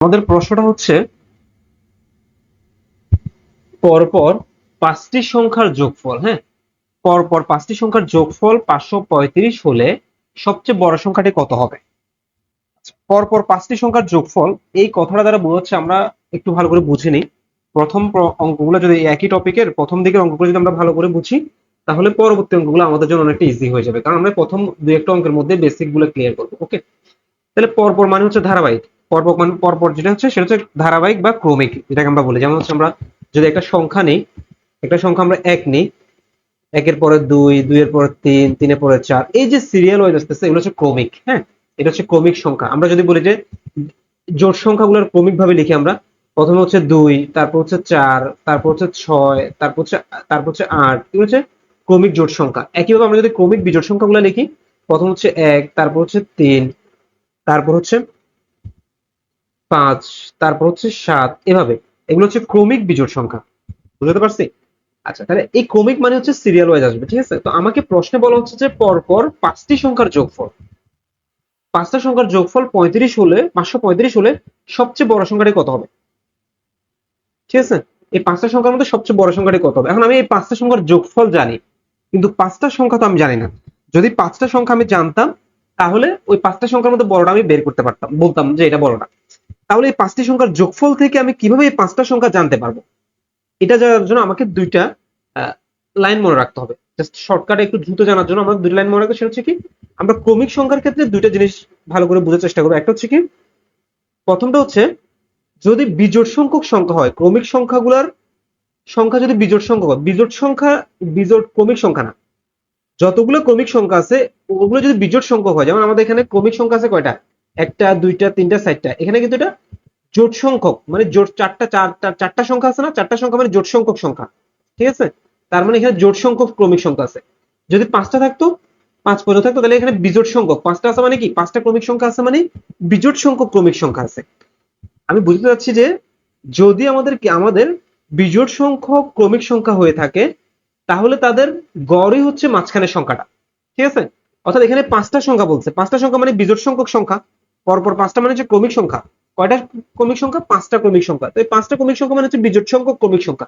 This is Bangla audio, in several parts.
আমাদের প্রশ্নটা হচ্ছে পরপর পাঁচটি সংখ্যার যোগফল। হ্যাঁ, পরপর পাঁচটি সংখ্যার যোগফল 535 হলে সবচেয়ে বড় সংখ্যাটি কত হবে? পরপর পাঁচটি সংখ্যার যোগফল, এই কথাটা দ্বারা বোঝাচ্ছে, আমরা একটু ভালো করে বুঝে নিই। প্রথম অঙ্কগুলো যদি একই টপিকের প্রথম দিকের অঙ্কগুলো যদি আমরা ভালো করে বুঝি, তাহলে পরবর্তী অঙ্কগুলো আমাদের জন্য অনেকটা ইজি হয়ে যাবে, কারণ আমরা প্রথম দুই একটা অঙ্কের মধ্যে বেসিক গুলো ক্লিয়ার করবো। ওকে, তাহলে পরপর মানে হচ্ছে ধারাবাহিক। পরপর মানে পরপর যেটা হচ্ছে সেটা হচ্ছে ধারাবাহিক বা ক্রমিক, যেটাকে আমরা বলি। যেমন হচ্ছে আমরা যদি একটা সংখ্যা নেই, একটা সংখ্যা আমরা এক নিই, একের পরে দুই, দুইয়ের পরে তিন, তিনের পরে চার, এই যে সিরিয়াল ওয়াইজ আসতেছে, এগুলো হচ্ছে ক্রমিক। হ্যাঁ, এটা হচ্ছে ক্রমিক সংখ্যা। আমরা যদি বলি যে জোড় সংখ্যাগুলোর ক্রমিক ভাবে লিখি, আমরা প্রথমে হচ্ছে দুই, তারপর হচ্ছে চার, তারপর হচ্ছে ছয়, তারপর হচ্ছে আট, এগুলো হচ্ছে ক্রমিক জোড় সংখ্যা। একইভাবে আমরা যদি ক্রমিক বিজোড় সংখ্যাগুলো লিখি, প্রথম হচ্ছে এক, তারপর হচ্ছে তিন, তারপর হচ্ছে পাঁচ, তারপর হচ্ছে সাত, এভাবে। এগুলো হচ্ছে ক্রমিক বিজোড় সংখ্যা। বুঝতে পারছি? আচ্ছা, তাহলে এই ক্রমিক মানে হচ্ছে সিরিয়াল ওয়াইজ আসবে। ঠিক আছে, তো আমাকে প্রশ্নে বলা হচ্ছে যে পরপর পাঁচটি সংখ্যার যোগফল, পাঁচটা সংখ্যার যোগফল 35 হলে, 535 হলে সবচেয়ে বড় সংখ্যাটি কত হবে? ঠিক আছে, এই পাঁচটা সংখ্যার মধ্যে সবচেয়ে বড় সংখ্যাটি কত হবে? এখন আমি এই পাঁচটা সংখ্যার যোগফল জানি, কিন্তু পাঁচটা সংখ্যা তো আমি জানি না। যদি পাঁচটা সংখ্যা আমি জানতাম, তাহলে ওই পাঁচটা সংখ্যার মধ্যে বড়টা আমি বের করতে পারতাম, বলতাম যে এটা বড়টা। তাহলে এই পাঁচটি সংখ্যার যোগফল থেকে আমি কিভাবে এই পাঁচটা সংখ্যা জানতে পারবো? এটা জানার জন্য আমাকে দুইটা লাইন মনে রাখতে হবে। জাস্ট শর্টকাটে একটু দ্রুত জানার জন্য আমরা দুই লাইন মনে রাখবো। সেটা হচ্ছে কি, আমরা ক্রমিক সংখ্যার ক্ষেত্রে দুইটা জিনিস ভালো করে বোঝার চেষ্টা করবো। একটা হচ্ছে কি, প্রথমটা হচ্ছে যদি বিজোড় সংখ্যক সংখ্যা হয়, ক্রমিক সংখ্যাগুলোর সংখ্যা যদি বিজোড় সংখ্যক হয়, বিজোড় সংখ্যা, বিজোড় ক্রমিক সংখ্যা না, যতগুলো ক্রমিক সংখ্যা আছে ওগুলো যদি বিজোড় সংখ্যক হয়, যেমন আমাদের এখানে ক্রমিক সংখ্যা আছে কয়টা? একটা, দুইটা, তিনটা, চারটা। এখানে কিন্তু এটা জোট সংখ্যক, মানে জোট চারটা সংখ্যা আছে না, চারটা সংখ্যা মানে জোট সংখ্যক সংখ্যা। ঠিক আছে, তার মানে এখানে জোট সংখ্যক ক্রমিক সংখ্যা আছে। যদি পাঁচটা থাকতো, পাঁচ পর্যন্ত থাকতো, তাহলে এখানে বিজোট সংখ্যক পাঁচটা আছে, মানে কি পাঁচটা ক্রমিক সংখ্যা আছে, মানে বিজোট সংখ্যক ক্রমিক সংখ্যা আছে। আমি বুঝতে চাচ্ছি যে যদি আমাদের বিজোড় সংখ্যক ক্রমিক সংখ্যা হয়ে থাকে, তাহলে তাদের গড়ই হচ্ছে মাঝখানের সংখ্যাটা। ঠিক আছে, অর্থাৎ এখানে পাঁচটা সংখ্যা বলছে, পাঁচটা সংখ্যা মানে বিজোড় সংখ্যক সংখ্যা, পরপর পাঁচটা মানে হচ্ছে ক্রমিক সংখ্যা। কয়টা ক্রমিক সংখ্যা? পাঁচটা ক্রমিক সংখ্যা। তো এই পাঁচটা ক্রমিক সংখ্যা মানে হচ্ছে বিজোড় সংখ্যক ক্রমিক সংখ্যা।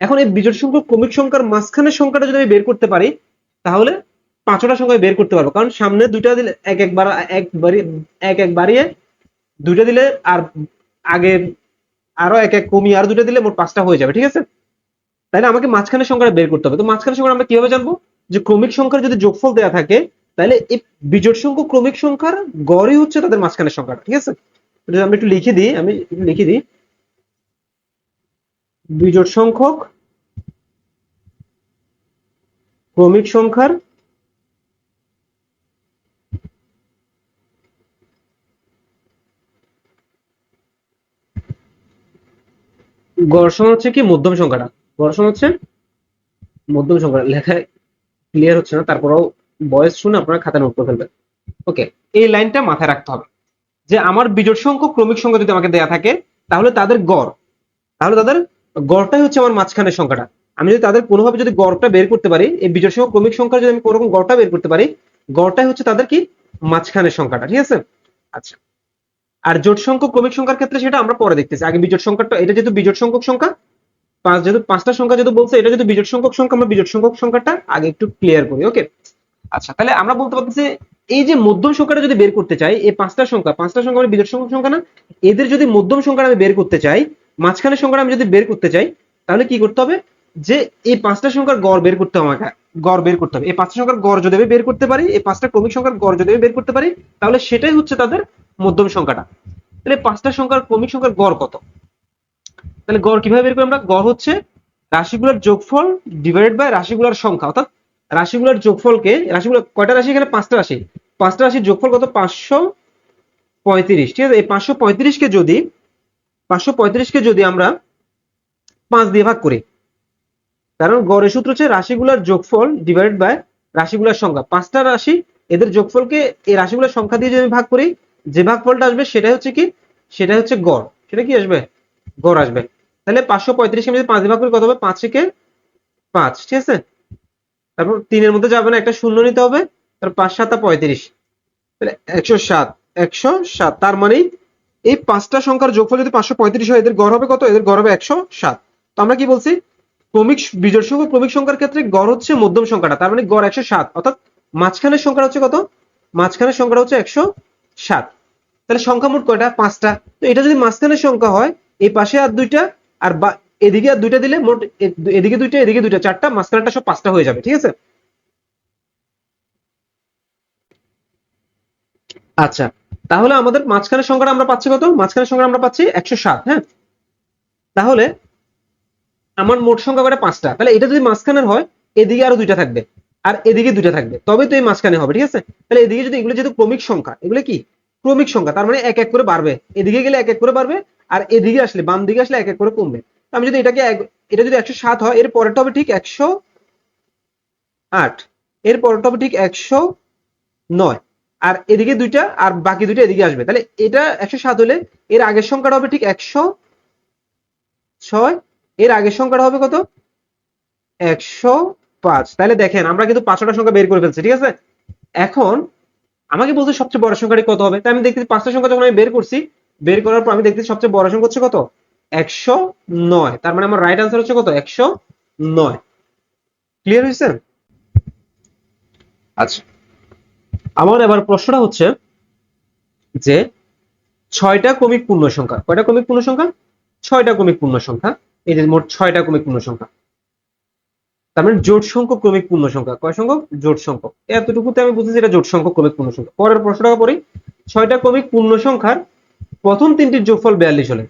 এখন এই বিজোড় সংখ্যক ক্রমিক সংখ্যার মাঝখানের সংখ্যাটা যদি আমি বের করতে পারি, তাহলে পাঁচটা সংখ্যা বের করতে পারবো, কারণ সামনে দুইটা দিলে এক এক বাড়িয়ে দুইটা দিলে, আর আগে আরো এক এক কমিয়ে আর দুটো দিলে মোট পাঁচটা হয়ে যাবে। ঠিক আছে, তাহলে আমাকে মাঝখানের সংখ্যাটা বের করতে হবে। তো মাঝখানের সংখ্যা আমরা কিভাবে জানবো? যে ক্রমিক সংখ্যার যদি যোগফল দেওয়া থাকে, তাহলে এই বিজোড় সংখ্যক ক্রমিক সংখ্যার গড়ই হচ্ছে তাদের মাঝখানের সংখ্যাটা। ঠিক আছে, আমি একটু লিখে দিই, বিজোড় সংখ্যক ক্রমিক সংখ্যার গড় সমান হচ্ছে কি, মধ্যম সংখ্যাটা। গড় সমান হচ্ছে মধ্যম সংখ্যা। লেখায় ক্লিয়ার হচ্ছে না, তারপরেও ভয়েস শুনে আপনারা খাতা নোট করে ফেলবেন। ওকে, এই লাইনটা মাথায় রাখতে হবে যে আমার বিজোড় সংখ্যক ক্রমিক সংখ্যা যদি আমাকে দেয়া থাকে, তাহলে তাদের গড়, তাহলে তাদের গড়টাই হচ্ছে আমার মাঝখানের সংখ্যাটা। আমি যদি তাদের কোনোভাবে যদি গড়টা বের করতে পারি, এই বিজোড় সংখ্যক ক্রমিক সংখ্যা যদি আমি কোনোরকম গড়টা বের করতে পারি, গড়টাই হচ্ছে তাদের কি, মাঝখানের সংখ্যাটা। ঠিক আছে, আচ্ছা। আর জোট সংখ্যক ক্রমিক সংখ্যার ক্ষেত্রে সেটা আমরা পরে দেখতেছি। আগে বিজোড় সংখ্যাটা, এটা যেহেতু বিজোড় সংখ্যক সংখ্যা, যেহেতু পাঁচটা সংখ্যা যেহেতু বলছে, এটা যদি বিজোড় সংখ্যক সংখ্যা, আমরা বিজোড় সংখ্যক সংখ্যাটা আগে একটু ক্লিয়ার করি। ওকে, আচ্ছা, তাহলে আমরা বলতে পারতেছি এই যে মধ্যম সংখ্যাটা যদি বের করতে চাই, এই পাঁচটা সংখ্যা মানে বিজোড় সংখ্যক সংখ্যা না, এদের যদি মধ্যম সংখ্যাটা আমি বের করতে চাই, মাঝখানের সংখ্যাটা আমি যদি বের করতে চাই, তাহলে কি করতে হবে? যে এই পাঁচটা সংখ্যার গড় বের করতে হবে আমাকে, গড় বের করতে হবে। এই পাঁচটা সংখ্যার গড় যদি আমি বের করতে পারি, এই পাঁচটা ক্রমিক সংখ্যার গড় যদি আমি বের করতে পারি, তাহলে সেটাই হচ্ছে তাদের মধ্যম সংখ্যাটা। তাহলে পাঁচটা সংখ্যার ক্রমিক সংখ্যার গড় কত? তাহলে গড় কিভাবে বের করি আমরা? গড় হচ্ছে রাশিগুলোর যোগফল ডিভাইডেড বাই রাশিগুলোর সংখ্যা। অর্থাৎ রাশিগুলোর যোগফলকে, রাশিগুলো কয়টা রাশি? এখানে পাঁচটা রাশি, পাঁচটা রাশির যোগফল কত? 535। ঠিক আছে, এই 535কে যদি আমরা 5 দিয়ে ভাগ করি, কারণ গড়ের সূত্র হচ্ছে রাশিগুলোর যোগফল ডিভাইডেড বাই রাশিগুলোর সংখ্যা। পাঁচটা রাশি, এদের যোগফলকে এই রাশিগুলোর সংখ্যা দিয়ে যদি ভাগ করি, যে ভাগফলটা আসবে সেটাই হচ্ছে কি, সেটা হচ্ছে গড়। সেটা কি আসবে? গড় আসবে। তাহলে 535কে আমি যদি 5 দিয়ে ভাগ করি, কত হবে? 5 একে 5। ঠিক আছে, তারপর 3-এর মধ্যে যাবে না, একটা শূন্য নিতে হবে, তারপর 5 7 35, তাহলে 107। 107, তার মানে এই পাঁচটা সংখ্যার যোগফল যদি 535 হয়, এদের গড় হবে কত? এদের গড় হবে 107। তো আমরা কি বলছি, ক্রমিক বিজোড় সংখ্যা ক্রমিক সংখ্যার ক্ষেত্রে গড় হচ্ছে মধ্যম সংখ্যাটা, তার মানে গড় 107, অর্থাৎ মাঝখানের সংখ্যা হচ্ছে কত? মাঝখানের সংখ্যাটা হচ্ছে 107। তাহলে সংখ্যা মোট কয়টা? পাঁচটা। তো এটা যদি মাঝখানের সংখ্যা হয়, এই পাশে আর দুইটা, আর এদিকে আর দুইটা দিলে মোট এদিকে দুইটা এদিকে দুইটা, চারটা, মাঝখানেরটা সব পাঁচটা হয়ে যাবে। ঠিক আছে? আচ্ছা, তাহলে আমাদের মাঝখানের সংখ্যাটা আমরা পাচ্ছি কত? মাঝখানের সংখ্যা আমরা পাচ্ছি 107। হ্যাঁ, তাহলে আমার মোট সংখ্যা কয়টা? পাঁচটা। তাহলে এটা যদি মাঝখানের হয়, এদিকে আরো দুইটা থাকবে আর এদিকে দুইটা থাকবে, তবে তো এই মাঝখানে হবে। ঠিক আছে? তাহলে এদিকে যদি, এগুলো যেহেতু ক্রমিক সংখ্যা, এগুলো কি ক্রমিক সংখ্যা, তার মানে এক এক করে বাড়বে, এদিকে গেলে এক এক করে বাড়বে, আর এদিকে আসলে, বাম দিকে আসলে এক এক করে কমবে। তো আমি যদি এটাকে এটা যদি 107 হয়, এর পরেরটা হবে ঠিক 108, এর পরেরটা হবে ঠিক 109, আর এদিকে দুইটা আর বাকি দুইটা এদিকে আসবে। তাহলে এটা 107 হলে এর আগের সংখ্যাটা হবে ঠিক 106, এর আগের সংখ্যাটা হবে কত? 105। তাহলে দেখেন আমরা কিন্তু 5টা সংখ্যা বের করে ফেলছি। ঠিক আছে? এখন আমাকে বলতে সবচেয়ে বড় সংখ্যাটি কত হবে, তাই আমি দেখতেছি 5টা সংখ্যা যখন আমি বের করছি, বের করার পর আমি দেখতেছি সবচেয়ে বড় সংখ্যা হচ্ছে কত? 109। তার মানে আমার রাইট আনসার হচ্ছে কত? 109। ক্লিয়ার হয়েছে? আচ্ছা, আমার এবার প্রশ্নটা হচ্ছে যে 6টা ক্রমিক পূর্ণ সংখ্যা, কয়টা ক্রমিক পূর্ণ সংখ্যা? 6টা ক্রমিক পূর্ণ সংখ্যা। এই যে মোট 6টা ক্রমিক পূর্ণ সংখ্যা, তার মানে জোট সংখ্যক ক্রমিক পূর্ণ সংখ্যা। কয় সংখ্যক? জোট সংখ্যক। এতটুকুতে আমি বুঝেছি এটা জোট সংখ্যক ক্রমিক পূর্ণ সংখ্যা। পরের প্রশ্নটা পড়ি, 6টা ক্রমিক পূর্ণ সংখ্যার প্রথম তিনটির যোগফল 42 হলে,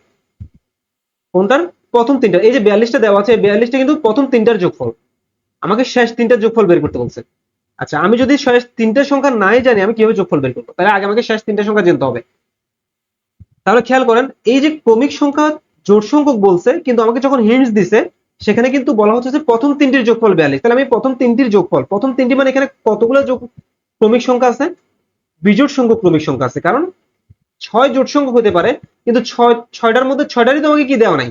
কোনটার প্রথম তিনটা? এই যে 42টা দেওয়া আছে, 42টা কিন্তু প্রথম তিনটার যোগফল, আমাকে শেষ তিনটার যোগফল বের করতে বলছে। আচ্ছা, আমি যদি শেষ তিনটা সংখ্যা নাই জানি, আমি কিভাবে যোগফল বের করবো? তাহলে আগে আমাকে শেষ তিনটা সংখ্যা জানতে হবে। তাহলে খেয়াল করেন, এই যে ক্রমিক সংখ্যা জোট সংখ্যক বলছে, কিন্তু আমাকে যখন হিন্টস দিছে, সেখানে কিন্তু বলা হচ্ছে যে প্রথম তিনটির যোগফল 42। তাহলে আমি প্রথম তিনটির যোগফল, প্রথম তিনটি মানে এখানে কতগুলো ক্রমিক সংখ্যা আছে? বিজোড় সংখ্যক ক্রমিক সংখ্যা আছে, কারণ 6 জোট সংখ্যক হতে পারে, কিন্তু ছয়টার মধ্যে 6টারই তোমাকে কি দেওয়া নাই,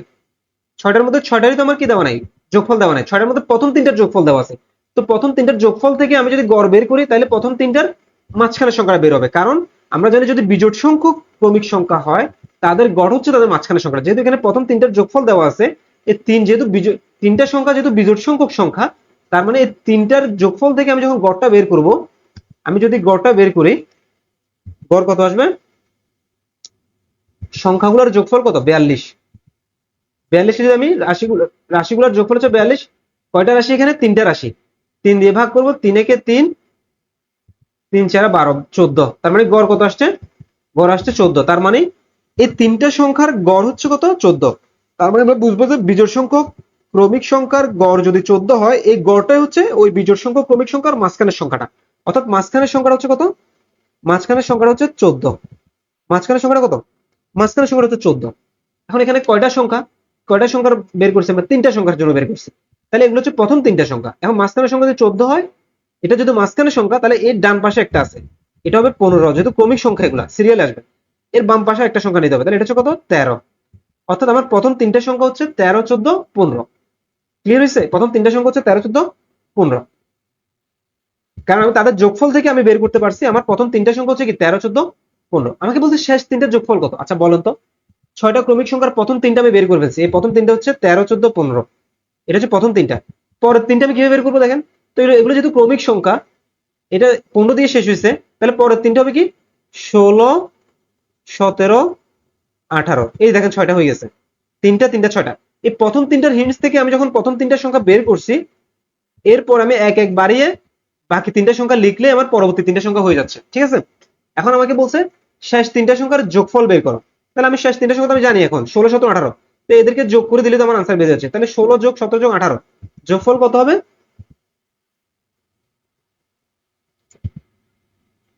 6টার মধ্যে 6টারই তোমার কি দেওয়া নাই? যোগফল দেওয়া নাই। 6টার মধ্যে প্রথম তিনটার যোগফল দেওয়া আছে। তো প্রথম তিনটার যোগফল থেকে আমি যদি গড় বের করি, তাহলে প্রথম তিনটার মাঝখানের সংখ্যা বের হবে, কারণ আমরা জানি যদি বিজোড় সংখ্যক ক্রমিক সংখ্যা হয়, তাদের গড় হচ্ছে তাদের মাঝখানের সংখ্যা। যেহেতু এখানে প্রথম তিনটার যোগফল দেওয়া আছে, এই যেহেতু তিনটা সংখ্যা যেহেতু বিজোড় সংখ্যক সংখ্যা, তার মানে এই তিনটার যোগফল থেকে আমি যখন গড়টা বের করব, আমি যদি গড়টা বের করি, গড় কত আসবে? সংখ্যাগুলোর যোগফল কত? 42। 42 যদি আমি রাশিগুলোর যোগফল হচ্ছে 42। কয়টা রাশি এখানে? তিনটা রাশি। 3 দিয়ে ভাগ করব, 3 একে 3, 3 4 12, 14। তার মানে গড় কত আসছে? গড় আসছে 14। তার মানে এই তিনটা সংখ্যার গড় হচ্ছে কত? 14। তার মানে আমরা বুঝবো যে বিজোড় সংখ্যক ক্রমিক সংখ্যার গড় যদি 14 হয়, এই গড়টাই হচ্ছে ওই বিজোড় সংখ্যক ক্রমিক সংখ্যার মাঝখানের সংখ্যাটা। অর্থাৎ মাঝখানের সংখ্যাটা হচ্ছে কত? মাঝখানের সংখ্যাটা হচ্ছে 14। মাঝখানের সংখ্যাটা কত? মাঝখানের সংখ্যাটা হচ্ছে 14। এখন এখানে কয়টা সংখ্যা? কয়টা সংখ্যার বের করছি আমরা? তিনটা সংখ্যার জন্য বের করছি। তাহলে এগুলো হচ্ছে প্রথম তিনটা সংখ্যা। এখন মাঝখানের সংখ্যা যদি 14 হয়, এটা যদি মাঝখানের সংখ্যা, তাহলে এর ডান পাশে একটা আছে, এটা হবে 15। যেহেতু ক্রমিক সংখ্যা, এগুলা সিরিয়াল আসবে, এর বাম পাশে একটা সংখ্যা নিতে হবে, তাহলে এটা হচ্ছে কত? 13। অর্থাৎ আমার প্রথম তিনটা সংখ্যা হচ্ছে 13, 14, 15। ক্লিয়ার হয়েছে? প্রথম তিনটা সংখ্যা হচ্ছে 13, 14, 15, কারণ আমি তাদের যোগফল থেকে আমি বের করতে পারছি আমার প্রথম তিনটা সংখ্যা হচ্ছে কি 13, 14, 15। আমাকে বলছে শেষ তিনটার যোগফল কত। আচ্ছা বলেন তো, 6টা ক্রমিক সংখ্যার প্রথম তিনটা আমি বের করে ফেলছি। এই প্রথম তিনটা হচ্ছে 13, 14, 15, এটা হচ্ছে প্রথম তিনটা। পরের তিনটা আমি কিভাবে বের করবো দেখেন তো? এগুলো যেহেতু ক্রমিক সংখ্যা, এটা 15 দিয়ে শেষ হয়েছে, তাহলে পরের তিনটা হবে কি? 16, 17, 18। এই দেখেন 6টা হয়ে গেছে। তিনটা তিনটা 6টা। এই প্রথম তিনটার হিন্টস থেকে আমি যখন প্রথম তিনটার সংখ্যা বের করছি, এরপর আমি এক এক বাড়িয়ে বাকি তিনটা সংখ্যা লিখলে আমার পরবর্তী তিনটা সংখ্যা হয়ে যাচ্ছে। ঠিক আছে? এখন আমাকে বলছে শেষ তিনটা সংখ্যার যোগফল বের করো। তাহলে আমি শেষ তিনটা সংখ্যা আমি জানি এখন 16, 17, 18। তো এদেরকে যোগ করে দিলে তো আমার আনসার বেরিয়ে যাচ্ছে। তাহলে 16 যোগ 17 যোগ 18, যোগফল কত হবে?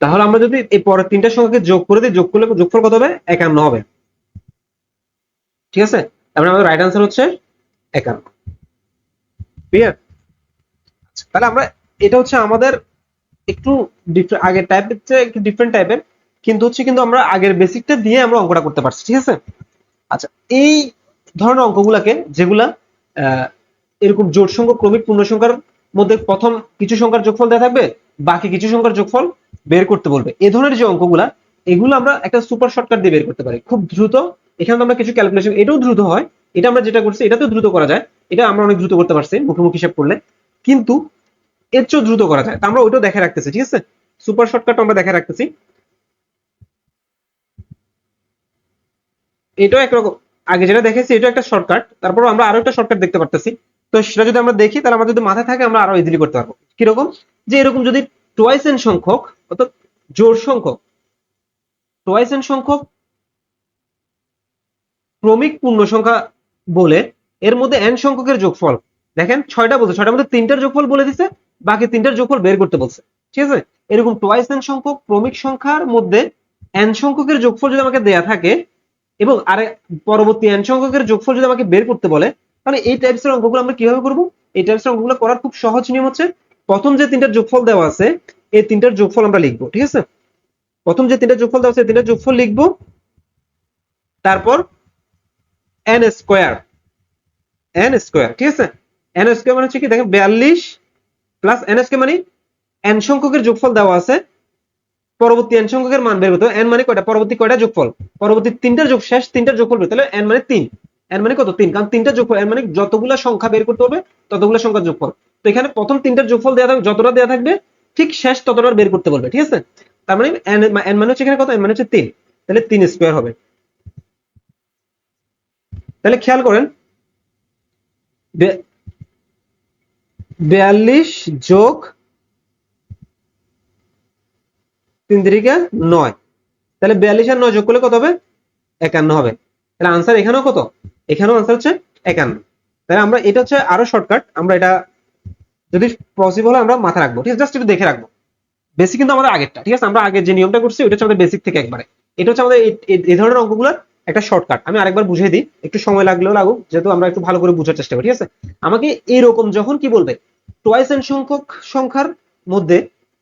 তাহলে আমরা যদি এই পরের তিনটা সংখ্যাকে যোগ করে দিই, যোগ করলে যোগফল কত হবে? 51 হবে। ঠিক আছে? তাহলে আমাদের রাইট আনসার হচ্ছে 51। ক্লিয়ার? তাহলে আমরা, এটা হচ্ছে আমাদের একটু আগের টাইপের চেয়ে একটু ডিফারেন্ট টাইপের, কিন্তু হচ্ছে কিন্তু আমরা আগের বেসিকটা দিয়ে আমরা অঙ্কটা করতে পারছি। ঠিক আছে? আচ্ছা, এই ধরনের অঙ্কগুলাকে, যেগুলা এরকম জোড় সংখ্যক ক্রমিক পূর্ণ সংখ্যার মধ্যে প্রথম কিছু সংখ্যার যোগফল দেওয়া থাকবে, বাকি কিছু সংখ্যার যোগফল বের করতে বলবে, এ ধরনের যে অঙ্কগুলা, এগুলো আমরা একটা সুপার শর্টকাট দিয়ে বের করতে পারি খুব দ্রুত। এখানে তো আমরা কিছু ক্যালকুলেশন, এটাও দ্রুত হয়, এটা আমরা যেটা করছি এটাতেও দ্রুত করা যায়, এটা আমরা অনেক দ্রুত করতে পারছি মুখোমুখি হিসাব করলে, কিন্তু এর চেয়েও দ্রুত করা যায়, তো আমরা ওইটাও দেখে রাখতেছি, ঠিক আছে। সুপার শর্টকাট আমরা দেখে রাখতেছি, এটাও একরকম, আগে যেটা দেখেছি এটা একটা শর্টকাট, তারপর আমরা আরো একটা শর্টকাট দেখতে পারতেছি। তো সেটা যদি আমরা দেখি তাহলে আমাদের যদি মাথায় থাকে আমরা আরো ইজিলি করতে পারবো। কিরকম? যে এরকম যদি টোয়াইস এন সংখ্যক, অর্থাৎ জোড় সংখ্যক, টোয়াইস এন সংখ্যক ক্রমিক পূর্ণ সংখ্যা বলে এর মধ্যে এন সংখ্যকের যোগফল, দেখেন ছয়টা বলছে, ছয়টার মধ্যে তিনটার যোগফল বলে দিছে, বাকি তিনটার যোগফল বের করতে বলছে, ঠিক আছে। এরকম টোয়াইস এন সংখ্যক ক্রমিক সংখ্যার মধ্যে এন সংখ্যকের যোগফল যদি আমাকে দেয়া থাকে এবং আরে পরবর্তী এন সংখ্যকের যোগফল যদি আমাকে বের করতে বলে, তাহলে এই টাইপসের অঙ্কগুলো আমরা কিভাবে করব? এই টাইপসের অঙ্কগুলো করার খুব সহজ নিয়ম হচ্ছে, প্রথম যে তিনটার যোগফল দেওয়া আছে এই তিনটার যোগফল আমরা লিখবো, ঠিক আছে। প্রথম যে তিনটার যোগফল দেওয়া আছে এই তিনটার যোগফল লিখবো, তারপর এন স্কোয়ার, এন স্কোয়ার, ঠিক আছে। এন স্কোয়ার মানে হচ্ছে কি, দেখেন 42 প্লাস এন স্কোয়ার মানে এন সংখ্যকের যোগফল দেওয়া আছে, পরবর্তী এন সংখ্যকের মান বের করতে হবে, এন মানে কয়টা, পরবর্তী কয়টা যোগফল, পরবর্তী তিনটার যোগ, শেষ তিনটার যোগফল বের, তাহলে এন মানে 3, এন মানে কত 3, কারণ তিনটা যোগফল, এন মানে যতগুলা সংখ্যা বের করতে হবে ততগুলা সংখ্যার যোগফল। তো এখানে প্রথম তিনটার যোগফল দেওয়া থাকবে, যতটা দেওয়া থাকবে ঠিক শেষ ততটা বের করতে বলবে, ঠিক আছে। তার মানে এন মানে হচ্ছে এখানে কত, এন মানে হচ্ছে 3, তাহলে 3 স্কোয়ার হবে। তাহলে খেয়াল করেন 42 যোগ 3 3 9, তাহলে 42 আর 9 যোগ করলে কত হবে, 51 হবে। তাহলে আনসার এখানেও কত, এখানেও আনসার হচ্ছে 51। তাহলে আমরা এটা হচ্ছে আরো শর্টকাট, আমরা এটা যদি পসিবল হয় আমরা মাথা রাখবো, ঠিক আছে, জাস্ট একটু দেখে রাখবো। বেসিক কিন্তু আমাদের আগেরটা, ঠিক আছে, আমরা আগে যে নিয়মটা করছি ওটা হচ্ছে আমাদের বেসিক থেকে একবারে, এটা হচ্ছে আমাদের এই ধরনের অঙ্কগুলোর একটা শর্টকাট। আমি আরেকবার বুঝিয়ে দিই, একটু সময় লাগলেও লাগুক, যেহেতু আমরা একটু ভালো করে বোঝার চেষ্টা করি, ঠিক আছে। আমাকে এইরকম যখন কি বলবে, টোয়াইস এন সংখ্যক সংখ্যার মধ্যে,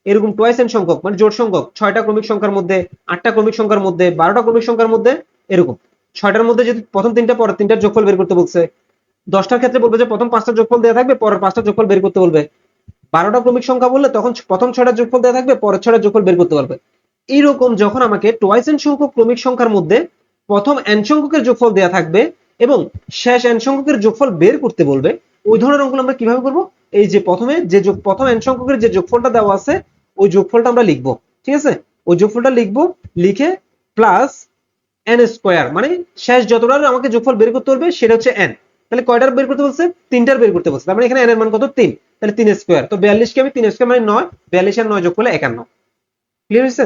এরকম টোয়াইস এন সংখ্যক মানে জোড় সংখ্যক, 6টা ক্রমিক সংখ্যার মধ্যে, 8টা ক্রমিক সংখ্যার মধ্যে, 12টা ক্রমিক সংখ্যার মধ্যে, এরকম 6টার মধ্যে যদি প্রথম তিনটা পরের তিনটার যোগফল বের করতে বলছে, 10টার ক্ষেত্রে বলবে যে প্রথম 5টা যোগফল দেওয়া থাকবে, পরের 5টা যোগফল বের করতে বলবে, 12টা ক্রমিক সংখ্যা বললে তখন প্রথম 6টার যোগফল দেওয়া থাকবে, পরের 6টার যোগফল বের করতে পারবে। এইরকম যখন আমাকে টোয়াইস এন সংখ্যক ক্রমিক সংখ্যার মধ্যে প্রথম এন সংখ্যকের যোগফল দেওয়া থাকবে এবং শেষ এন সংখ্যকের যোগফল বের করতে বলবে, ওই ধরনের অঙ্কগুলো আমরা কিভাবে করব? এই যে প্রথমে যে প্রথম এন সংখ্যকের যে যোগফলটা দেওয়া আছে ওই যোগফলটা আমরা লিখবো, ঠিক আছে। ওই যোগফলটা লিখবো, লিখে প্লাস এন স্কোয়ার মানে শেষ যতটার আমাকে যোগফল বের করতে বলবে সেটা হচ্ছে এন। তাহলে কয়টার বের করতে বলছে, তিনটার বের করতে বলছে, তার মানে এখানে এন এর মান কত 3, তাহলে 3 স্কোয়ার, তো 42 কে আমি 3 স্কোয়ার মানে 9, 42 আর 9 যোগ করলে 51। ক্লিয়ার হয়েছে?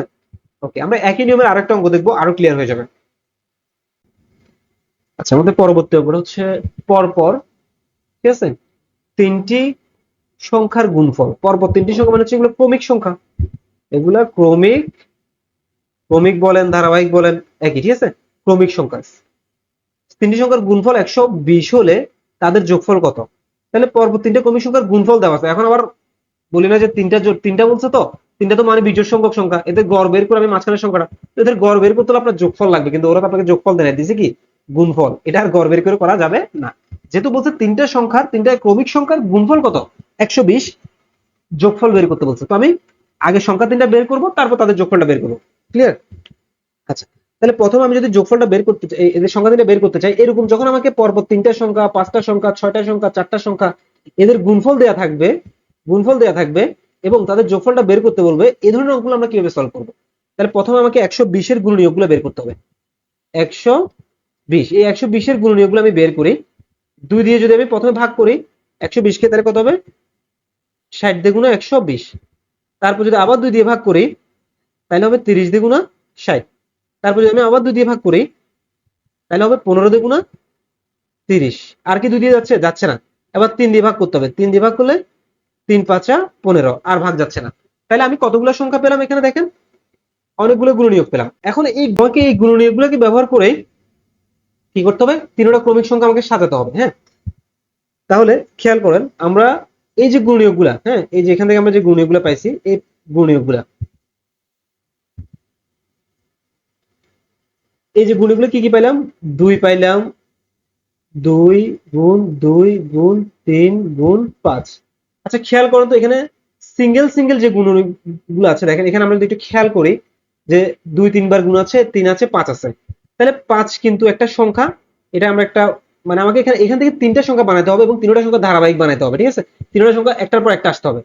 ওকে, আমরা একই নিয়মের আরেকটা অঙ্ক দেখবো, আরো ক্লিয়ার হয়ে যাবে। আচ্ছা, আমাদের পরবর্তী অঙ্ক হচ্ছে পরপর, ঠিক আছে, তিনটি সংখ্যার গুণফল, পরপর তিনটি সংখ্যা মানে হচ্ছে এগুলো ক্রমিক সংখ্যা, এগুলা ক্রমিক, ক্রমিক বলেন ধারাবাহিক বলেন একই, ঠিক আছে, ক্রমিক সংখ্যা। তিনটি সংখ্যার গুণফল 120 হলে তাদের যোগফল কত? তাহলে পরপর তিনটা ক্রমিক সংখ্যার গুণফল দেওয়া আছে, এখন আবার বলি না যে তিনটা বলছে, তো তিনটা তো মানে বিজোড় সংখ্যক সংখ্যা, এদের গড় বের করে আমি মাঝখানের সংখ্যাটা, এদের গড় বের করতে হলে আপনার যোগফল লাগবে, কিন্তু ওরা তো আপনাকে যোগফল দেয় না, দিছে কি গুণফল, এটা আর গড় বের করে করা যাবে না। যেহেতু বলছে তিনটা সংখ্যার, তিনটা ক্রমিক সংখ্যার গুণফল কত 120, যোগফল বের করতে বলছে, তো আমি আগে সংখ্যা তিনটা বের করব, তারপর তাদের যোগফলটা বের করবো। ক্লিয়ার? আচ্ছা, তাহলে প্রথমে আমি যদি যোগফলটা বের করতে চাই, এদের সংখ্যা তিনটা বের করতে চাই, এরকম যখন আমাকে পরপর তিনটা সংখ্যা, পাঁচটা সংখ্যা, ছয়টা সংখ্যা, চারটা সংখ্যা, এদের গুণফল দেয়া থাকবে, গুণফল দেয়া থাকবে এবং তাদের যোগফলটা বের করতে বলবে, এই ধরনের অঙ্কগুলো আমরা কিভাবে সলভ করবো? তাহলে প্রথমে আমাকে 120 এর গুণনীয়কগুলো বের করতে হবে। 120, এই 120 এর গুণনীয়কগুলো আমি বের করি, 2 দিয়ে যদি আমি প্রথমে ভাগ করি 120 কে, তাহলে কত হবে 60 দিয়ে গুণা 120, তারপর যদি আবার 2 দিয়ে ভাগ করি তাহলে হবে 30 দিয়ে গুণা 60, তারপর যদি আমি আবার 2 দিয়ে ভাগ করি তাহলে হবে 15 দিয়ে গুণা 30, আর কি 2 দিয়ে যাচ্ছে, যাচ্ছে না, এবার 3 দিয়ে ভাগ করতে হবে, 3 দিয়ে ভাগ করলে 3 5 15, আর ভাগ যাচ্ছে না। তাহলে আমি কতগুলো সংখ্যা পেলাম এখানে দেখেন, অনেকগুলো গুণনীয়ক পেলাম। এখন এই গুণনীয়কগুলোকে ব্যবহার করে কি করতে হবে, তিনটা ক্রমিক সংখ্যা আমাকে সাজাতে হবে। হ্যাঁ, তাহলে খেয়াল করেন আমরা এই যে গুণনীয়কগুলা, হ্যাঁ, এই যে এখান থেকে আমরা যে গুণনীয়কগুলা পাইছি, এই গুণনীয়কগুলা, এই যে গুণনীয়কগুলো কি কি পাইলাম, 2 পাইলাম, 2 গুণ 2 গুণ 3 গুণ 5। আচ্ছা খেয়াল করুন তো এখানে সিঙ্গেল সিঙ্গেল যে গুণনীয়কগুলো আছে, দেখেন এখানে আমরা যদি একটু খেয়াল করি, যে 2 3 বার গুণ আছে, 3 আছে, 5 আছে, তাহলে 5 কিন্তু একটা সংখ্যা। এটা আমরা একটা মানে আমাকে এখানে এখান থেকে 3টা সংখ্যা বানাতে হবে এবং 3টা সংখ্যা ধারাবাহিক বানাতে হবে, ঠিক আছে? 3টা সংখ্যা একটার পর একটা আসতে হবে।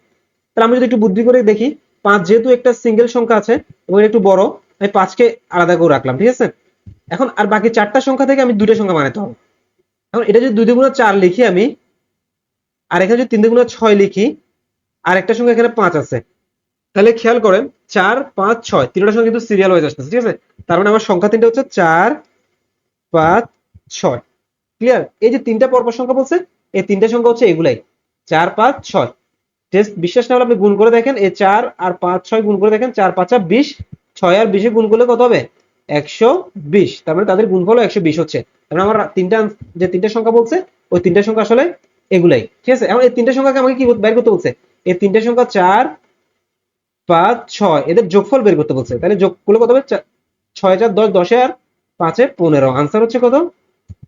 তাহলে আমি যদি একটু বুদ্ধি করে দেখি, 5 যেহেতু একটা সিঙ্গেল সংখ্যা আছে এবং এটা একটু বড়, আমি 5কে আলাদা করে রাখলাম, ঠিক আছে? এখন আর বাকি 4টা সংখ্যা থেকে আমি 2টা সংখ্যা বানাতে হবে। এখন এটা যদি 2 2 4 লিখি আমি, আর এখানে যদি 3 2 6 লিখি, আর একটা সংখ্যা এখানে 5 আছে, তাহলে খেয়াল করেন 4 5 6 তিনটা সংখ্যা কিন্তু সিরিয়াল ওয়াইজ আসতেছে, ঠিক আছে? তার মানে আমার সংখ্যা তিনটা হচ্ছে 4 5 6। ক্লিয়ার? এই যে তিনটা পরপর সংখ্যা বলছে, এই তিনটা সংখ্যা হচ্ছে এগুলাই, 4 5 6। জাস্ট বিশ্বাস না হলে আপনি গুণ করে দেখেন, এই 4 আর 5 6 গুণ করে দেখেন, 4 5 20, 6 আর 20 গুণ করলে কত হবে? 120। তার মানে তাদের গুণফল 120 হচ্ছে। তার মানে আমার যে তিনটা সংখ্যা বলছে, ওই তিনটা সংখ্যা আসলে এগুলাই, ঠিক আছে? এখন এই তিনটা সংখ্যাকে আমাকে কি বের করতে বলছে? এই তিনটা সংখ্যা 4 5 6 এদের যোগফল বের করতে বলছে। তাহলে যোগ করলে কত হবে? 6 4 10, 10 আর 5 15। আনসার হচ্ছে কত?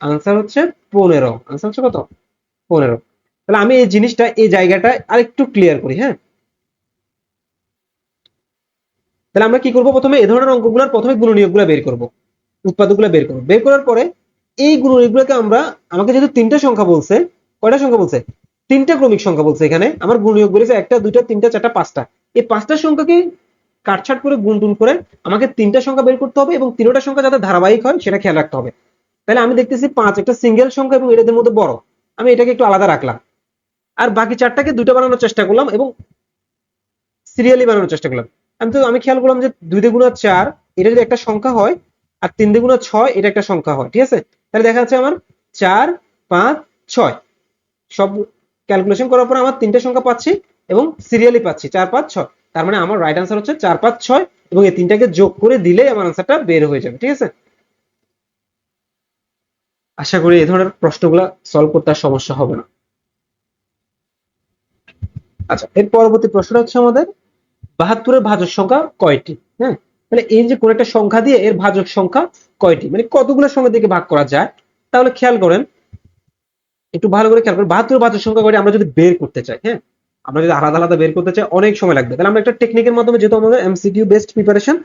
আনসার হচ্ছে 15। আনসার হচ্ছে কত? 15। তাহলে আমি এই জিনিসটা, এই জায়গাটা আরেকটু ক্লিয়ার করি, হ্যাঁ? তাহলে আমরা কি করব? প্রথমে এই ধরনের অঙ্কগুলোর প্রথমে গুণনীয়কগুলো বের করব, উৎপাদকগুলো বের করব। বের করার পরে এই গুণনীয়কগুলোকে আমরা, আমাকে যেহেতু তিনটা সংখ্যা বলছে, কয়টা সংখ্যা বলছে? তিনটা ক্রমিক সংখ্যা বলছে এখানে। আমার গুণনীয়ক বলেছে 1টা 2টা 3টা 4টা 5টা। এই 5টা সংখ্যাকে কাটছাট করে গুণ টুন করে আমাকে তিনটা সংখ্যা বের করতে হবে এবং তিনটা সংখ্যা যাতে ধারাবাহিক হয় সেটা খেয়াল রাখতে হবে। তাহলে আমি দেখতেছি 5 একটা সিঙ্গেল সংখ্যা এবং এটাদের মধ্যে বড়, আমি এটাকে একটু আলাদা রাখলাম। আর বাকি 4টাকে 2টা বানানোর চেষ্টা করলাম এবং সিরিয়ালি বানানোর চেষ্টা করলাম। আমি খেয়াল করলাম যে 2 দিয়ে গুণা 4 এটা যদি একটা সংখ্যা হয়, আর 3 দিয়ে গুণা 6 এটা একটা সংখ্যা হয়, ঠিক আছে? তাহলে দেখা যাচ্ছে আমার 4 5 6 সব ক্যালকুলেশন করার পর আমার তিনটা সংখ্যা পাচ্ছি এবং সিরিয়ালি পাচ্ছি 4 5 6। তার মানে আমার রাইট আনসার হচ্ছে 4 5 6 এবং এই তিনটাকে যোগ করে দিলেই আমার আনসারটা বের হয়ে যাবে, ঠিক আছে? আশা করি এই ধরনের প্রশ্নগুলো সলভ করতে আর সমস্যা হবে না। আচ্ছা, এর পরবর্তী প্রশ্নটা হচ্ছে আমাদের 72-এর ভাজক সংখ্যা কয়টি? হ্যাঁ, মানে এই যে কোন একটা সংখ্যা দিয়ে এর ভাজক সংখ্যা কয়টি, মানে কতগুলো সংখ্যা থেকে ভাগ করা যায়। তাহলে খেয়াল করেন, একটু ভালো করে খেয়াল করেন, 72-এর ভাজক সংখ্যা কয়টি আমরা যদি বের করতে চাই, হ্যাঁ, আমরা যদি আলাদা আলাদা বের করতে চাই অনেক সময় লাগবে। তাহলে আমরা একটা টেকনিকের মাধ্যমে, যেহেতু আমাদের এমসিকিউ বেসড প্রিপারেশন,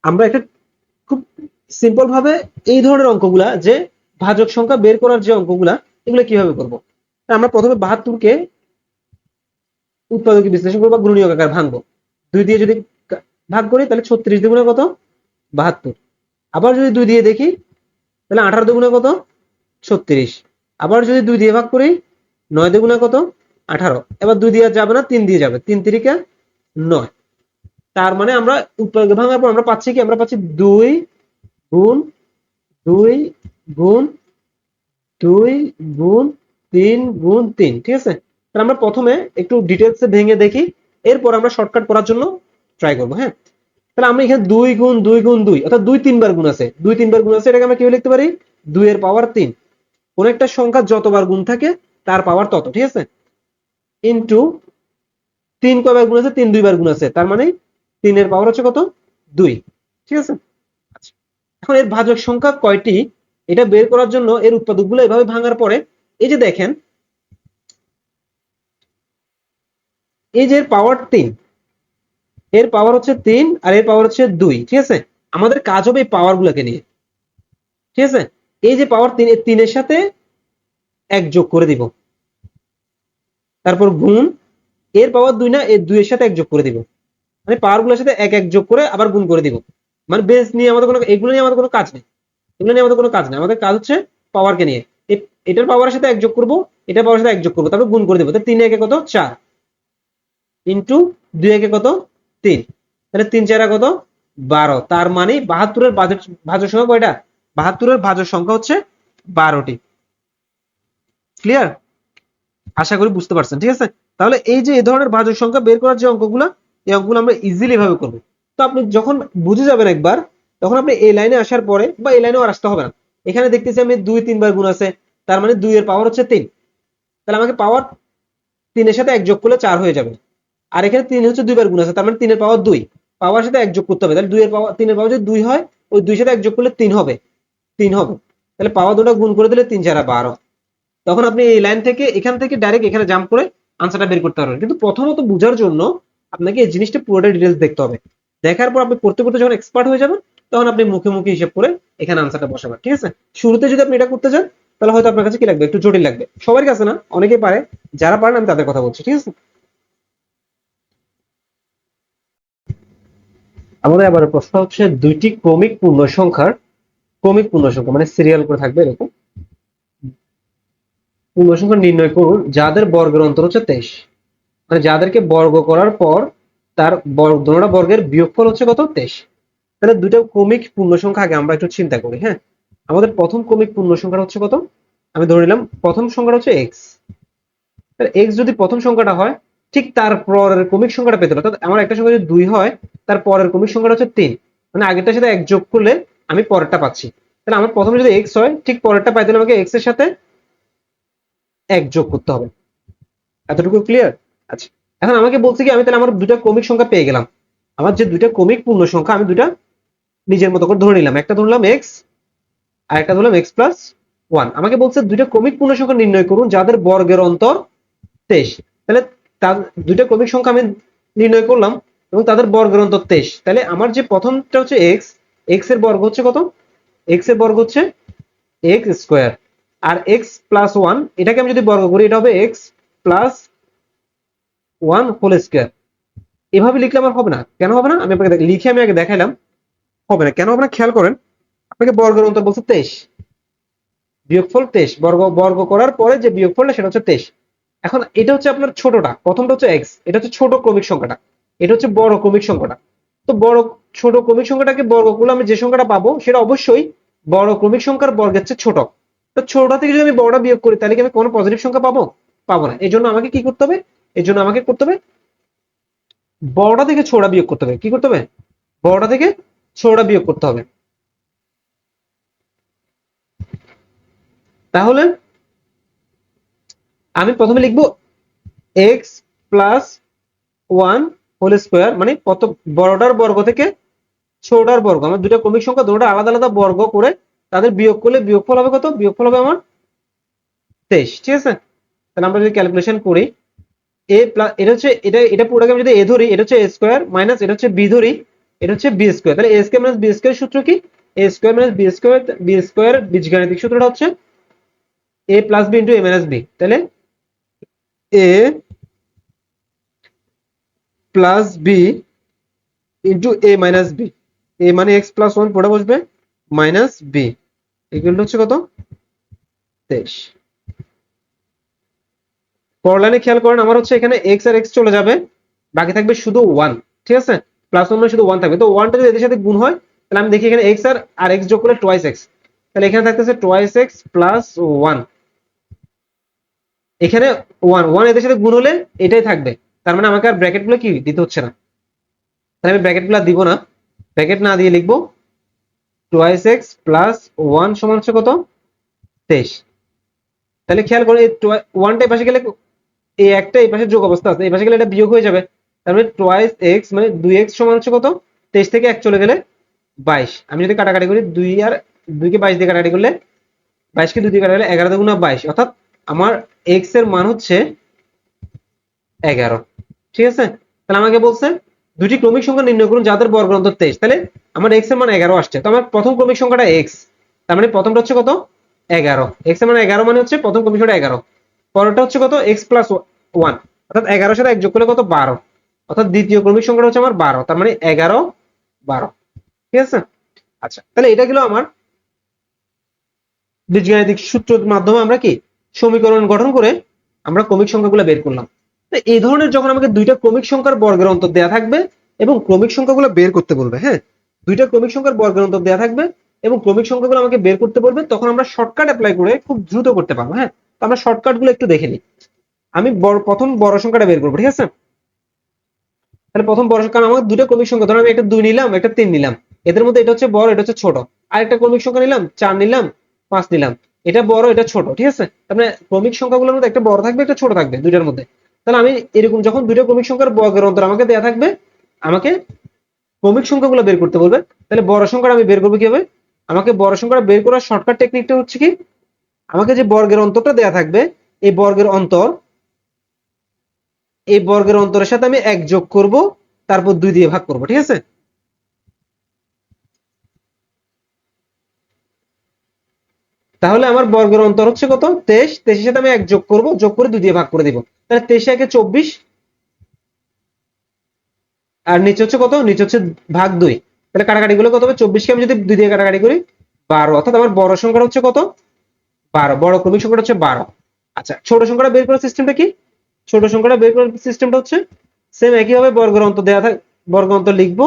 আমরা একটা খুব সিম্পল ভাবে এই ধরনের অঙ্কগুলা, যে ভাজক সংখ্যা বের করার যে অঙ্কগুলা, এগুলো কিভাবে করব? আমরা প্রথমে 72-কে উৎপাদকে বিশ্লেষণ করবো বা গুণনীয়ক আকার ভাঙবো। 2 দিয়ে যদি ভাগ করি তাহলে 36 দ্বিগুণে কত? 72। আবার যদি 2 দিয়ে দেখি তাহলে 18 দুগুণে কত? 36। আবার যদি 2 দিয়ে ভাগ করি, 9 দুগুণে কত? 18। এবার 2 দিয়ে যাবে না, 3 দিয়ে যাবে, 3 3 9। তার মানে আমরা উৎপাদকে ভাঙার পর আমরা পাচ্ছি কি? আমরা পাচ্ছি 2 গুণ 2 গুণ 2 গুণ 3 গুণ 3, ঠিক আছে? তাহলে আমরা প্রথমে একটু ডিটেলসে ভেঙে দেখি, এরপর আমরা শর্টকাট করার জন্য ট্রাই করবো, হ্যাঁ? তাহলে আমরা এখানে 2 গুণ 2 গুণ 2, অর্থাৎ 2 3 বার গুণ আছে, 2 3 বার গুণ আছে, এটাকে আমরা কিভাবে লিখতে পারি? 2 এর পাওয়ার 3। কোন একটা সংখ্যা যতবার গুণ থাকে তার পাওয়ার তত, ঠিক আছে? ইনটু 3 কয়বার গুণ আছে? 3 2 বার গুণ আছে, তার মানে 3 এর পাওয়ার হচ্ছে কত? 2, ঠিক আছে? আচ্ছা, এখন এর ভাজক সংখ্যা কয়টি এটা বের করার জন্য এর উৎপাদকগুলো এভাবে ভাঙার পরে, এই যে দেখেন, এই যে এর পাওয়ার 3, এর পাওয়ার হচ্ছে 3 আর এর পাওয়ার হচ্ছে 2, ঠিক আছে? আমাদের কাজ হবে এই পাওয়ার গুলোকে নিয়ে, ঠিক আছে? এই যে পাওয়ার 3, এই 3 এর সাথে 1 যোগ করে দিব, তারপর গুণ, এর পাওয়ার 2 না, এর 2 এর সাথে 1 যোগ করে দিব, মানে পাওয়ার গুলোর সাথে 1 1 যোগ করে আবার গুণ করে দিব। মানে বেস নিয়ে আমাদের কোনো, এগুলো নিয়ে আমাদের কোনো কাজ নেই, এগুলো নিয়ে আমাদের কোনো কাজ নেই, আমাদের কাজ হচ্ছে পাওয়ারকে নিয়ে। এটার পাওয়ারের সাথে 1 যোগ করব, এটার পাওয়ারের সাথে 1 যোগ করব, তারপর গুণ করে দেব। তাহলে 3 একে কত? 4 ইনটু 2 একে কত? 3। তাহলে 3 4 কত? 12। তার মানে 72-এর ভাজক সংখ্যা কয়টা? 72-এর ভাজক সংখ্যা হচ্ছে 12টি। ক্লিয়ার? আশা করি বুঝতে পারছেন, ঠিক আছে? তাহলে এই যে এই ধরনের ভাজক সংখ্যা বের করার যে অঙ্কগুলো, এই অঙ্কগুলো আমরা ইজিলি ভাবে করব। তো আপনি যখন বুঝে যাবেন একবার, তখন আপনি এই লাইনে আসার পরে, বা এই লাইনেও আর আসতে হবে না, এখানে দেখতেছি আমি 2 3 বার গুণ আছে, তার মানে 2 এর পাওয়ার হচ্ছে 3। তাহলে আমাকে পাওয়ার 3 এর সাথে 1 যোগ করলে 4 হয়ে যাবে। আর এখানে 3 হচ্ছে 2 বার গুণ আছে, তার মানে 3 এর পাওয়ার 2, পাওয়ার সাথে 1 যোগ করতে হবে। তাহলে 2 এর পাওয়ার, 3 এর পাওয়ার যদি 2 হয়, ওই 2 এর সাথে 1 যোগ করলে 3 হবে, 3 হবে। তাহলে পাওয়ার দুটো গুণ করে দিলে 3 4 12। তখন আপনি এই লাইন থেকে, এখান থেকে ডাইরেক্ট এখানে জাম্প করে আনসারটা বের করতে পারবেন। কিন্তু প্রথমত বোঝার জন্য আপনাকে এই জিনিসটা পুরোটা ডিটেইলস দেখতে হবে। দেখার পর আপনি পড়তে পড়তে যখন এক্সপার্ট হয়ে যাবেন তখন আপনি মুখে মুখে হিসেব করে এখানে আনসারটা বসাবেন, ঠিক আছে? শুরুতে যদি আপনি এটা করতে চান তাহলে হয়তো আপনার কাছে কি লাগবে, একটু জটিল লাগবে। সবার কাছে না, অনেকেই পারে, যারা পারেন আমি তাদের কথা বলছি, ঠিক আছে? আমাদের এবারে প্রশ্ন হচ্ছে দুইটি ক্রমিক পূর্ণ সংখ্যা মানে সিরিয়াল করে থাকবে এরকম পূর্ণ সংখ্যা নির্ণয় করুন যাদের বর্গের অন্তর হচ্ছে 23, মানে যাদেরকে বর্গ করার পর তার দুটোটা বর্গের বিয়োগফল হচ্ছে কত, 23। তাহলে দুটো ক্রমিক পূর্ণ সংখ্যা আগে আমরা একটু চিন্তা করি, হ্যাঁ? আমাদের প্রথম ক্রমিক পূর্ণ সংখ্যা হচ্ছে কত, আমি ধরে নিলাম প্রথম সংখ্যাটা হচ্ছে এক্স। তাহলে এক্স যদি প্রথম সংখ্যাটা হয়, ঠিক তার পরের ক্রমিক সংখ্যাটা পেতে হবে। অর্থাৎ আমার একটা সংখ্যা যদি 2 হয়, তার পরের ক্রমিক সংখ্যাটা হচ্ছে 3, মানে আগেরটার সাথে এক যোগ করলে আমি পরেরটা পাচ্ছি। তাহলে আমার প্রথমে যদি এক্স হয়, ঠিক পরেরটা পাইতে হলে আমাকে এক্স এর সাথে এক যোগ করতে হবে। এতটুকু ক্লিয়ার? আচ্ছা, এখন আমাকে বলছে কি আমি তাহলে আমার দুটা ক্রমিক সংখ্যা পেয়ে গেলাম। আমার যে দুইটা ক্রমিক পূর্ণ সংখ্যা আমি দুইটা নিজের মতো করে ধরে নিলাম, একটা ধরলাম এক্স আর একটা ধরলাম এক্স প্লাস ওয়ান। আমাকে বলছে দুইটা ক্রমিক পূর্ণ সংখ্যা নির্ণয় করুন যাদের বর্গের অন্তর 23। তাহলে তার দুইটা ক্রমিক সংখ্যা আমি নির্ণয় করলাম এবং তাদের বর্গের অন্তর 23। তাহলে আমার যে প্রথমটা হচ্ছে এক্স, এক্স এর বর্গ হচ্ছে কত, এক্স এর বর্গ হচ্ছে এক্স স্কোয়ার, আর এক্স প্লাস ওয়ান এটাকে আমি যদি বর্গ করি এটা হবে x plus one whole square. এভাবে লিখলে আমার হবে না। কেন হবে না আমি আপনাকে লিখে আমি আগে দেখাইলাম। হবে না, কেন হবে না খেয়াল করেন। আপনাকে বর্গের অন্তর বলছে 23, বিয়োগফল 23, বর্গ বর্গ করার পরে যে বিয়োগফলটা সেটা হচ্ছে 23। এখন এটা হচ্ছে আপনার ছোটটা, প্রথমটা হচ্ছে এক্স, এটা হচ্ছে ছোট ক্রমিক সংখ্যাটা, এটা হচ্ছে বড় ক্রমিক সংখ্যাটা। তো বড় ছোট ক্রমিক সংখ্যাটাকে বর্গ করলে আমি যে সংখ্যাটা পাবো সেটা অবশ্যই বড় ক্রমিক সংখ্যার বর্গের চেয়ে ছোট। তো ছোটটা থেকে যদি আমি বড়টা বিয়োগ করি তাহলে কি আমি কোনো পজিটিভ সংখ্যা পাবো? পাবো না। এই জন্য আমাকে কি করতে হবে, এই জন্য আমাকে করতে হবে বড়টা থেকে ছোটটা বিয়োগ করতে হবে। কি করতে হবে? বড়টা থেকে ছোটটা বিয়োগ করতে হবে। তাহলে আমি প্রথমে লিখবো x plus one whole square, মানে কত, বড়টার বর্গ থেকে ছোটটার বর্গ। আমার দুটো ক্রমিক সংখ্যা দুটো আলাদা আলাদা বর্গ করে তাদের বিয়োগ করলে বিয়োগফল হবে কত, বিয়োগফল হবে আমার 23, ঠিক আছে? তাহলে আমরা যদি ক্যালকুলেশন করি এ প্লাস এটা হচ্ছে এটা এটা পুরোটাকে আমি যদি এ ধরি এটা হচ্ছে এ স্কোয়ার মাইনাস এটা হচ্ছে বি ধরি এটা হচ্ছে বি স্কোয়ার। তাহলে এ স্কোয়ার মাইনাস বি স্কোয়ার সূত্র কি, এ স্কোয়ার মাইনাস বি স্কোয়ার বীজগাণিতিক সূত্রটা হচ্ছে এ প্লাস বি ইন্টু এ মাইনাস বি। তাহলে এ প্লাস বি ইন্টু এ মাইনাস বি, এ মানে এক্স প্লাস ওয়ান পড়ে বসবে মাইনাস বি ইকুয়াল হচ্ছে কত, 23। পরের লাইনে খেয়াল করেন আমার হচ্ছে এখানে এক্স আর এক্স চলে যাবে, বাকি থাকবে শুধু ওয়ান, ঠিক আছে? প্লাস ওয়ান শুধু ওয়ান থাকবে। তো ওয়ানটা যদি এদের সাথে গুণ হয় তাহলে আমি দেখি এখানে এক্স আর এক্স যোগ করলে টোয়াইস এক্স, তাহলে এখানে থাকতেছে টোয়াইস এক্স প্লাস ওয়ান। এখানে ওয়ান ওয়ান এদের সাথে গুণ হলে এটাই থাকবে, তার মানে আমাকে আর ব্র্যাকেট গুলো কি দিতে হচ্ছে না। তাহলে আমি ব্র্যাকেট গুলো দিব না, ব্র্যাকেট না দিয়ে লিখবো টোয়াইস এক্স প্লাস ওয়ান সমান হচ্ছে কত, 23। তাহলে খেয়াল করে ওয়ানটা এই পাশে গেলে এই একটা এই পাশে যোগ অবস্থা আছে, এই পাশে গেলে এটা বিয়োগ হয়ে যাবে। তারপরে টোয়াইস এক্স মানে 2x সমান হচ্ছে কত, 23 থেকে 1 চলে গেলে 22। আমি যদি কাটাকাটি করি 2 আর 2 কে 22 দিয়ে কাটাকাটি করলে 22 কে 2 দিয়ে কাটালে 11 দুগুণা 22, অর্থাৎ আমার x এর মান হচ্ছে 11, ঠিক আছে? তাহলে আমাকে বলছে দুটি ক্রমিক সংখ্যা নির্ণয় করুন যাদের বর্গের অন্তর 23। তাহলে আমার x এর মান 11 আসছে। তো আমার প্রথম ক্রমিক সংখ্যাটা x, তার মানে প্রথমটা হচ্ছে কত, 11। x এর মান 11 মানে হচ্ছে প্রথম ক্রমিক সংখ্যাটা 11। পরেরটা হচ্ছে কত, x প্লাস ওয়ান, অর্থাৎ 11 সাথে এক যোগ করলে কত, 12, অর্থাৎ দ্বিতীয় ক্রমিক সংখ্যাটা হচ্ছে আমার 12, তার মানে 11 12, ঠিক আছে? আচ্ছা, তাহলে এটা গেল আমার বীজগাণিতিক সূত্রের মাধ্যমে আমরা কি সমীকরণ গঠন করে আমরা ক্রমিক সংখ্যাগুলো বের করলাম। তো এই ধরনের যখন আমাকে দুইটা ক্রমিক সংখ্যার বর্গের অন্তর দেয়া থাকবে এবং ক্রমিক সংখ্যাগুলো বের করতে বলবে, হ্যাঁ, দুইটা ক্রমিক সংখ্যার বর্গের অন্তর দেয়া থাকবে এবং ক্রমিক সংখ্যাগুলো আমাকে বের করতে বলবে, তখন আমরা শর্টকাট অ্যাপ্লাই করে খুব দ্রুত করতে পারবো। হ্যাঁ, তো আমরা শর্টকাট গুলো একটু দেখে নিই। আমি প্রথম বড় সংখ্যাটা বের করবো, ঠিক আছে? তাহলে প্রথম বড় সংখ্যা, আমার দুটো ক্রমিক সংখ্যা, ধরো আমি একটা 2 নিলাম একটা 3 নিলাম, এদের মধ্যে এটা হচ্ছে বড় এটা হচ্ছে ছোট। আর একটা ক্রমিক সংখ্যা নিলাম 4 নিলাম 5 নিলাম, এটা বড় এটা ছোট, ঠিক আছে? তার মানে ক্রমিক সংখ্যাগুলোর মধ্যে একটা বড় থাকবে একটা ছোট থাকবে দুইটার মধ্যে। তাহলে আমি এরকম যখন দুটো ক্রমিক সংখ্যার বর্গের অন্তর আমাকে দেয়া থাকবে, আমাকে ক্রমিক সংখ্যাগুলো বের করতে বলবে, তাহলে বড় সংখ্যাটা আমি বের করবো কিভাবে? আমাকে বড় সংখ্যাটা বের করার শর্টকাট টেকনিকটা হচ্ছে কি, আমাকে যে বর্গের অন্তরটা দেয়া থাকবে এই বর্গের অন্তর, এই বর্গের অন্তরের সাথে আমি 1 যোগ করব, তারপর 2 দিয়ে ভাগ করব, ঠিক আছে? তাহলে আমার বর্গের অন্তর হচ্ছে কত 23, 23 এর সাথে আমি 1 যোগ করব, যোগ করে 2 দিয়ে ভাগ করে দিব। তাহলে 23 একে 24, আর নিচে হচ্ছে কত, নিচে হচ্ছে ভাগ 2। তাহলে কাটাকাটি গুলো কত হবে, 24 কে আমি যদি 2 দিয়ে কাটাকাটি করি 12, অর্থাৎ আমার বড় সংখ্যাটা হচ্ছে কত 12, বড় ক্রমিক সংখ্যাটা হচ্ছে 12। আচ্ছা, ছোট সংখ্যাটা বের করার সিস্টেমটা কি? ছোট সংখ্যাটা বের করার সিস্টেমটা হচ্ছে সেম একই ভাবে বর্গের অন্তর দেওয়া থাকে, বর্গের অন্তর লিখবো,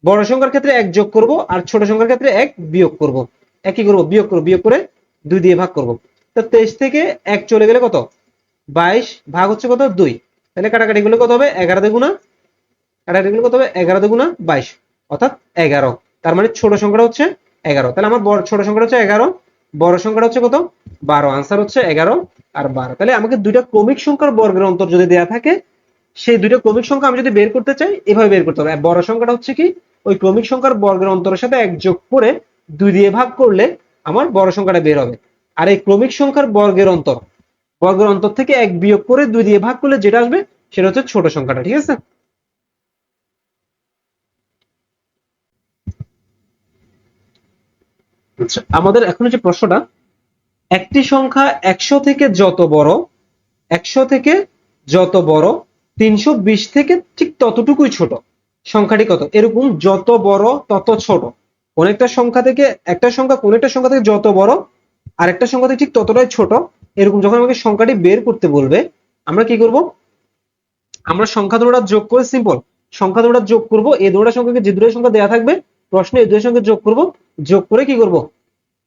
বড় সংখ্যার ক্ষেত্রে 1 যোগ করব আর ছোট সংখ্যার ক্ষেত্রে 1 বিয়োগ করব। একই করব, বিয়োগ করব, বিয়োগ করে 2 দিয়ে ভাগ করব। তো 23 থেকে 1 চলে গেলে কত 22, ভাগ হচ্ছে কত 2। তাহলে কাটাকাটি গুলো কত হবে 11 দুগুণা, কাটাকাটি গুলো কত হবে 11 দুগুণা 22, অর্থাৎ 11। তার মানে ছোট সংখ্যাটা হচ্ছে 11। তাহলে আমার ছোট সংখ্যাটা হচ্ছে 11, বড় সংখ্যাটা হচ্ছে কত 12। আনসার হচ্ছে 11 আর 12। তাহলে আমাকে দুইটা ক্রমিক সংখ্যার বর্গের অন্তর যদি দেয়া থাকে, সেই দুইটা ক্রমিক সংখ্যা আমি যদি বের করতে চাই এভাবে বের করতে হবে। বড় সংখ্যাটা হচ্ছে কি, ওই ক্রমিক সংখ্যার বর্গের অন্তরের সাথে 1 যোগ করে 2 দিয়ে ভাগ করলে আমার বড় সংখ্যাটা বের হবে। আর এই ক্রমিক সংখ্যার বর্গের অন্তর, বর্গের অন্তর থেকে 1 বিয়োগ করে 2 দিয়ে ভাগ করলে যেটা আসবে সেটা হচ্ছে ছোট সংখ্যাটা। ঠিক আছে? আচ্ছা, আমাদের এখন যে প্রশ্নটা, একটি সংখ্যা 100 থেকে যত বড়, 100 থেকে যত বড়, 320 থেকে ঠিক ততটুকুই ছোট, সংখ্যাটি কত? এরকম যত বড় তত ছোট, কোন একটা সংখ্যা থেকে, একটা সংখ্যা কোন একটা সংখ্যা থেকে যত বড় আর একটা সংখ্যা থেকে ঠিক ততটাই ছোট, এরকম যখন আমাকে সংখ্যাটি বের করতে বলবে, আমরা কি করব? আমরা সংখ্যা দুটোটা যোগ করে, সিম্পল সংখ্যা দুটোটা যোগ করব, এই দুটো সংখ্যাকে, যে দুটো সংখ্যা দেওয়া থাকবে প্রশ্নে, এই দুটো সংখ্যা যোগ করব, যোগ করে কি করব,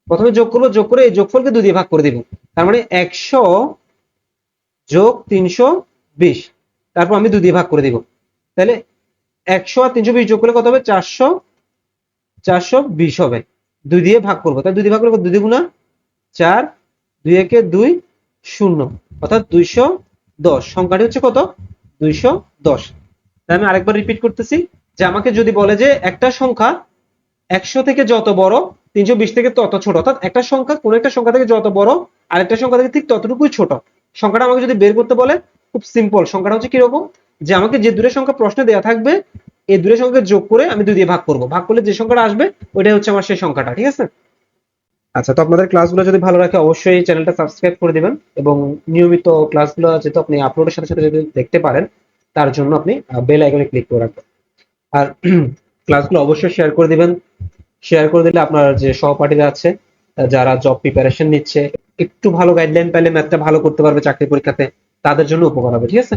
প্রথমে যোগ করব, যোগ করে এই যোগফলকে 2 দিয়ে ভাগ করে দিব। তার মানে 100 যোগ 320, তারপর আমি 2 দিয়ে ভাগ করে দিব। তাহলে 100 আর 320 যোগ করলে কত হবে 400, 420 হবে। 2 দিয়ে ভাগ করব, তাহলে 2 দিয়ে ভাগ করলে 2 দ্বিগুণা 4, 2 একে 2, 0, অর্থাৎ 210। সংখ্যাটি হচ্ছে কত 210। তাহলে আমি আরেকবার রিপিট করতেছি, যে আমাকে যদি বলে যে একটা সংখ্যা 100 থেকে যত বড়, 320 থেকে তত ছোট, অর্থাৎ একটা সংখ্যা কোন একটা সংখ্যা থেকে যত বড় আরেকটা সংখ্যা থেকে ঠিক ততটুকুই ছোট, সংখ্যাটা আমাকে যদি বের করতে বলে, খুব সিম্পল। সংখ্যাটা হচ্ছে কিরকম, যে আমাকে যে দুটো সংখ্যা প্রশ্নে দেওয়া থাকবে এই দুটো সংখ্যাকে যোগ করে আমি 2 দিয়ে ভাগ করব, ভাগ করলে যে সংখ্যাটা আসবে ওইটাই হচ্ছে আমার সেই সংখ্যাটা। ঠিক আছে? আচ্ছা, তো আপনাদের ক্লাসগুলো যদি ভালো লাগে অবশ্যই চ্যানেলটা সাবস্ক্রাইব করে দিবেন, এবং নিয়মিত ক্লাসগুলো যেহেতু আপনি আপলোডের সাথে সাথে যদি দেখতে পারেন, তার জন্য আপনি বেল আইকনে ক্লিক করে রাখবেন। আর ক্লাসগুলো অবশ্যই শেয়ার করে দিবেন। শেয়ার করে দিলে আপনার যে সহপাঠীরা আছে, যারা জব প্রিপারেশন নিচ্ছে, একটু ভালো গাইডলাইন পেলে ম্যাথটা ভালো করতে পারবে চাকরি পরীক্ষাতে, তাদের জন্য উপকার হবে। ঠিক আছে?